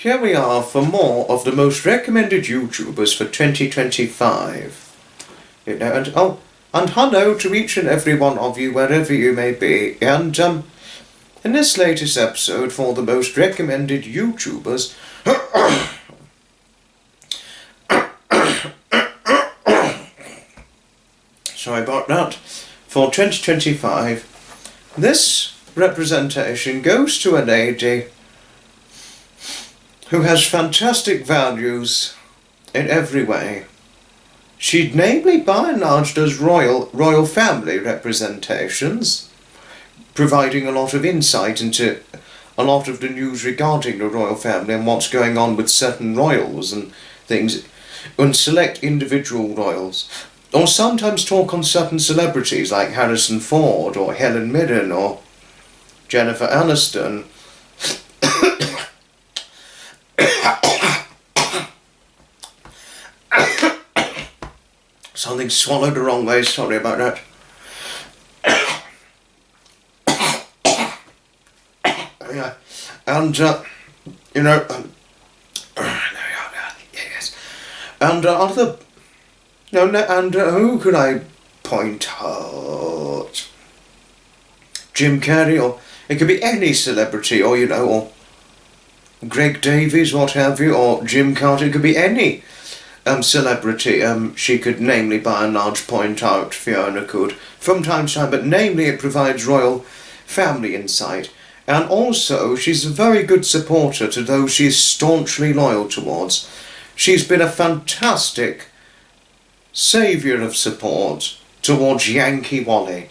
here we are for more of the most recommended YouTubers for 2025. You know, and hello to each and every one of you wherever you may be. And in this latest episode for the most recommended YouTubers, sorry about that, for 2025, this representation goes to a lady who has fantastic values in every way. She namely by and large does royal family representations, providing a lot of insight into a lot of the news regarding the royal family and what's going on with certain royals and things, and select individual royals. Or sometimes talk on certain celebrities like Harrison Ford or Helen Mirren or Jennifer Aniston. Something swallowed the wrong way, sorry about that. Yeah. And, you know, yes. And other, no, and who could I point out? Jim Carrey, or it could be any celebrity, or, you know, or Greg Davies, what have you, or Jim Carter, it could be any celebrity. She could namely by and large point out, Fiona could, from time to time, but namely it provides royal family insight. And also, she's a very good supporter to those she's staunchly loyal towards. She's been a fantastic saviour of support towards Yankee Wally,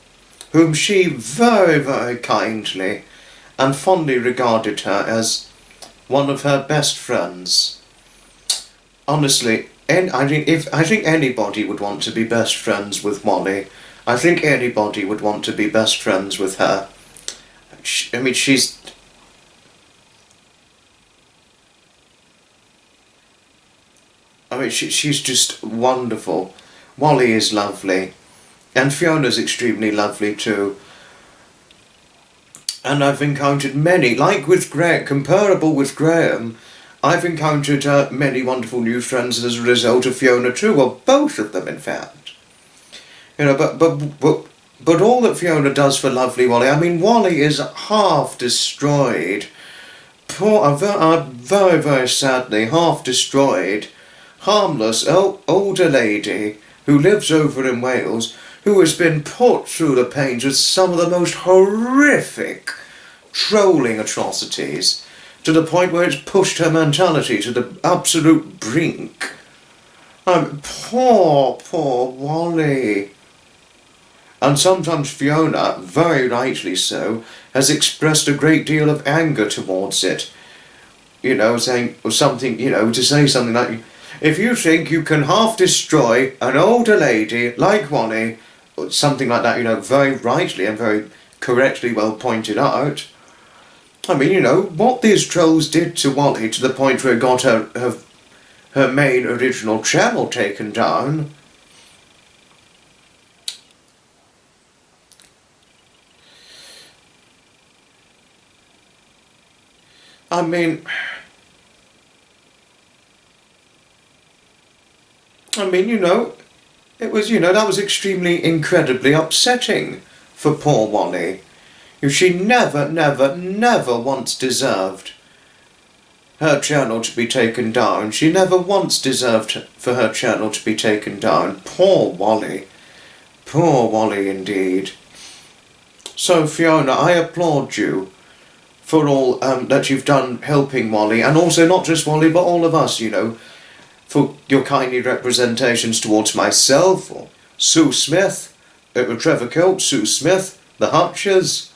whom she very, very kindly and fondly regarded her as one of her best friends. Honestly, I think anybody would want to be best friends with Wally. I think anybody would want to be best friends with her. She's just wonderful. Wally is lovely. And Fiona's extremely lovely too. And I've encountered many, like with Graham, comparable with Graham, I've encountered many wonderful new friends as a result of Fiona too, well, both of them in fact. You know, but all that Fiona does for lovely Wally, I mean, Wally is half destroyed. Poor, very, very sadly, half destroyed, harmless, older lady who lives over in Wales, who has been put through the pains with some of the most horrific trolling atrocities, to the point where it's pushed her mentality to the absolute brink. Poor Wally. And sometimes Fiona, very rightly so, has expressed a great deal of anger towards it. You know, saying something, you know, to say something like, if you think you can half destroy an older lady like Wally, or something like that, you know, very rightly and very correctly well pointed out. I mean, you know, what these trolls did to Wally to the point where it got her main original channel taken down. I mean, you know, it was, you know, that was extremely, incredibly upsetting for poor Wally. She never once deserved her channel to be taken down. She never once deserved for her channel to be taken down. Poor Wally. Poor Wally indeed. So Fiona, I applaud you for all that you've done helping Wally, and also not just Wally but all of us, you know, for your kindly representations towards myself, or Sue Smith, Trevor Kilt, Sue Smith, the Hutchers,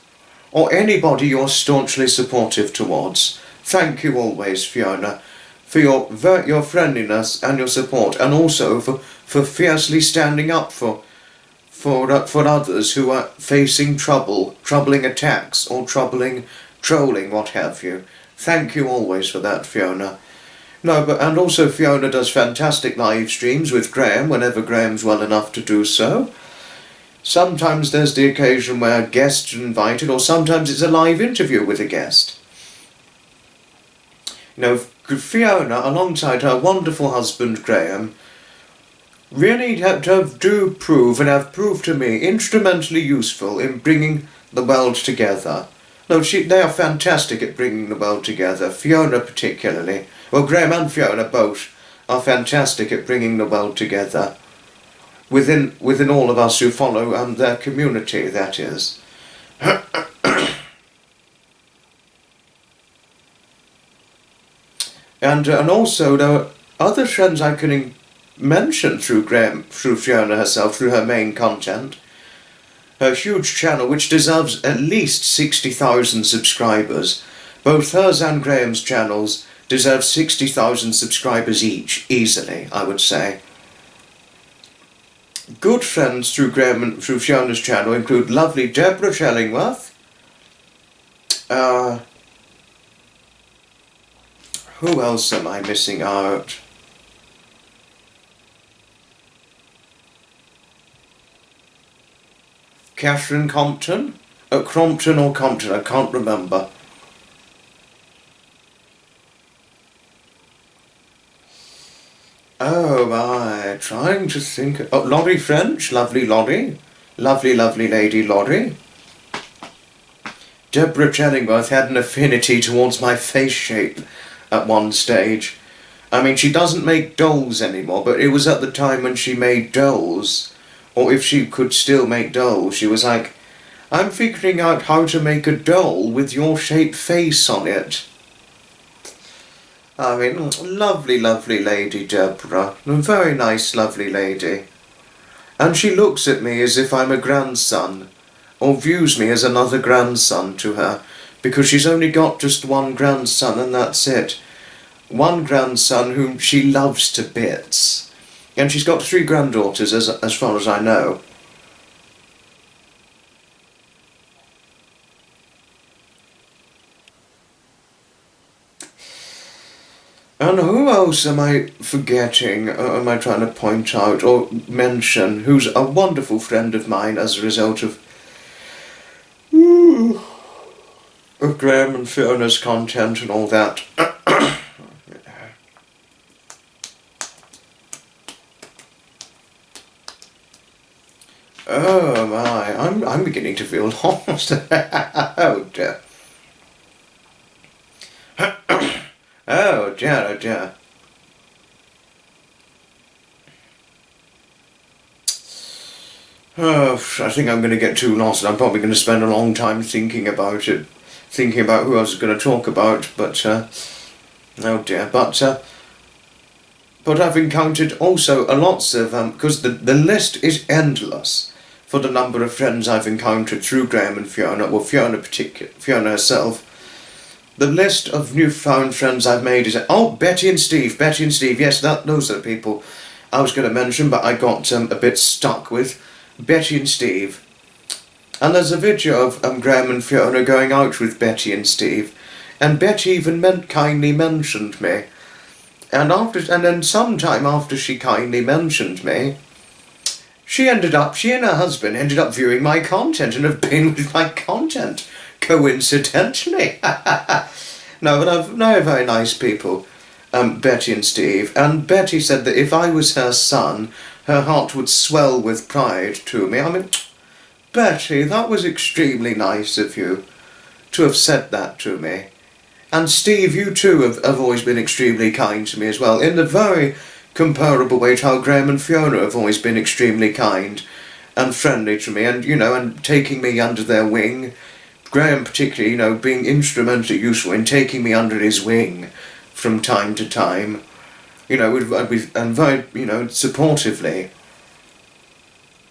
or anybody you're staunchly supportive towards. Thank you always, Fiona, for your friendliness and your support, and also for fiercely standing up for others who are facing troubling attacks, or trolling, what have you. Thank you always for that, Fiona. No, and also Fiona does fantastic live streams with Graham whenever Graham's well enough to do so. Sometimes there's the occasion where guests are invited, or sometimes it's a live interview with a guest. You know, Fiona, alongside her wonderful husband Graham, really do prove and have proved to me instrumentally useful in bringing the world together. No, they are fantastic at bringing the world together. Fiona particularly. Well, Graham and Fiona both are fantastic at bringing the world together. Within all of us who follow their community, that is. And also there are other trends I can mention through Fiona herself, through her main content. Her huge channel, which deserves at least 60,000 subscribers. Both hers and Graham's channels deserve 60,000 subscribers each, easily, I would say. Good friends through Fiona's channel include lovely Deborah Shellingworth, who else am I missing out? Catherine Compton? Crompton or Compton, I can't remember. Oh my, trying to think. Oh, Laurie French, lovely Laurie. Lovely, lovely lady Laurie. Deborah Chellingworth had an affinity towards my face shape at one stage. I mean, she doesn't make dolls anymore, but it was at the time when she made dolls, or if she could still make dolls, she was like, I'm figuring out how to make a doll with your shaped face on it. I mean, lovely, lovely lady Deborah. A very nice, lovely lady. And she looks at me as if I'm a grandson, or views me as another grandson to her, because she's only got just one grandson and that's it. One grandson whom she loves to bits. And she's got 3 granddaughters as far as I know. And who else am I forgetting, or am I trying to point out or mention, who's a wonderful friend of mine as a result of Graham and Fiona's content and all that. Oh my, I'm beginning to feel lost. Oh dear. Oh dear, oh dear. Oh, I think I'm going to get too lost. I'm probably going to spend a long time thinking about it, thinking about who I was going to talk about, but, oh dear, but I've encountered also lots of, because the list is endless for the number of friends I've encountered through Graham and Fiona, or Fiona herself. The list of newfound friends I've made is, oh, Betty and Steve, yes, those are the people I was going to mention, but I got a bit stuck with Betty and Steve. And there's a video of Graham and Fiona going out with Betty and Steve, and Betty even kindly mentioned me. And then sometime after she kindly mentioned me, she and her husband ended up viewing my content and have been with my content, coincidentally. No, but they're very nice people, Betty and Steve. And Betty said that if I was her son, her heart would swell with pride to me. I mean, Betty, that was extremely nice of you to have said that to me. And Steve, you too have always been extremely kind to me as well, in the very comparable way to how Graham and Fiona have always been extremely kind and friendly to me, and, and taking me under their wing. Graham particularly, being instrumentally useful in taking me under his wing from time to time, and very, supportively,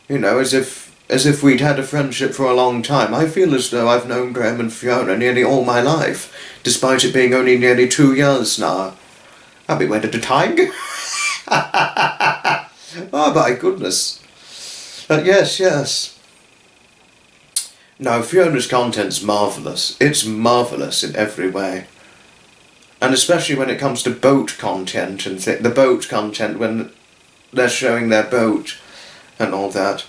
as if we'd had a friendship for a long time. I feel as though I've known Graham and Fiona nearly all my life, despite it being only nearly 2 years now. I mean, where did the time go? Oh my goodness. Yes. No, Fiona's content's marvellous. It's marvellous in every way. And especially when it comes to boat content and the boat content when they're showing their boat and all that.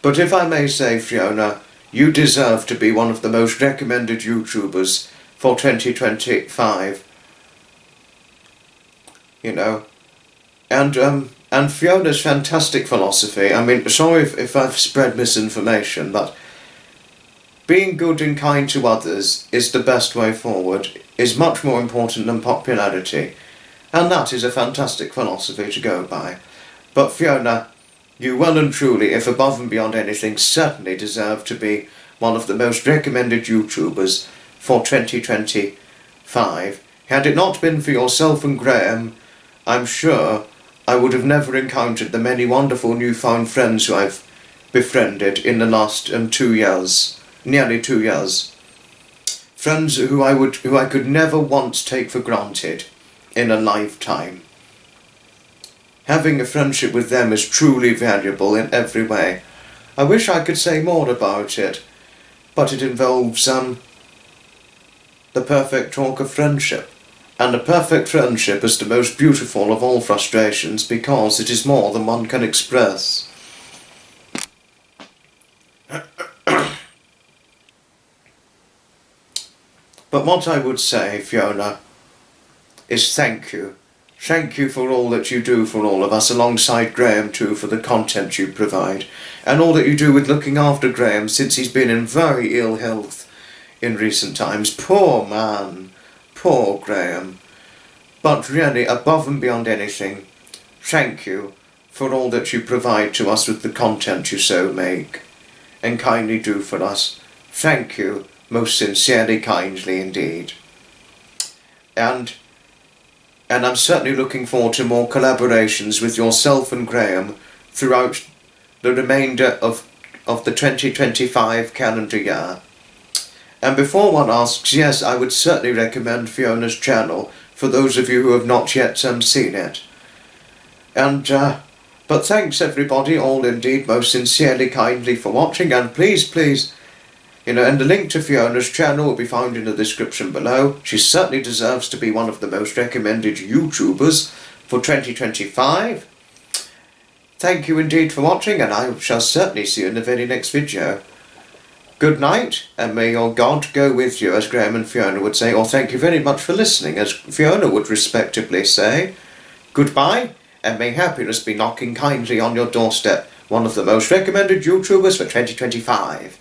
But if I may say, Fiona, you deserve to be one of the most recommended YouTubers for 2025. you know. And Fiona's fantastic philosophy. I mean, sorry if I've spread misinformation, but being good and kind to others is the best way forward, is much more important than popularity. And that is a fantastic philosophy to go by. But Fiona, you well and truly, if above and beyond anything, certainly deserve to be one of the most recommended YouTubers for 2025. Had it not been for yourself and Graham, I'm sure I would have never encountered the many wonderful newfound friends who I've befriended in the last 2 years, nearly 2 years. Friends who I could never once take for granted in a lifetime. Having a friendship with them is truly valuable in every way. I wish I could say more about it, but it involves the perfect talk of friendship. And a perfect friendship is the most beautiful of all frustrations because it is more than one can express. But what I would say, Fiona, is thank you. Thank you for all that you do for all of us, alongside Graham too, for the content you provide, and all that you do with looking after Graham since he's been in very ill health in recent times. Poor man. Poor Graham. But really, above and beyond anything, thank you for all that you provide to us with the content you so make and kindly do for us. Thank you, most sincerely, kindly indeed. And I'm certainly looking forward to more collaborations with yourself and Graham throughout the remainder of the 2025 calendar year. And before one asks, yes, I would certainly recommend Fiona's channel for those of you who have not yet seen it. But thanks everybody, all indeed, most sincerely, kindly for watching, and please, and the link to Fiona's channel will be found in the description below. She certainly deserves to be one of the most recommended YouTubers for 2025. Thank you indeed for watching, and I shall certainly see you in the very next video. Good night, and may your God go with you, as Graham and Fiona would say, or thank you very much for listening, as Fiona would respectably say. Goodbye, and may happiness be knocking kindly on your doorstep, one of the most recommended YouTubers for 2025.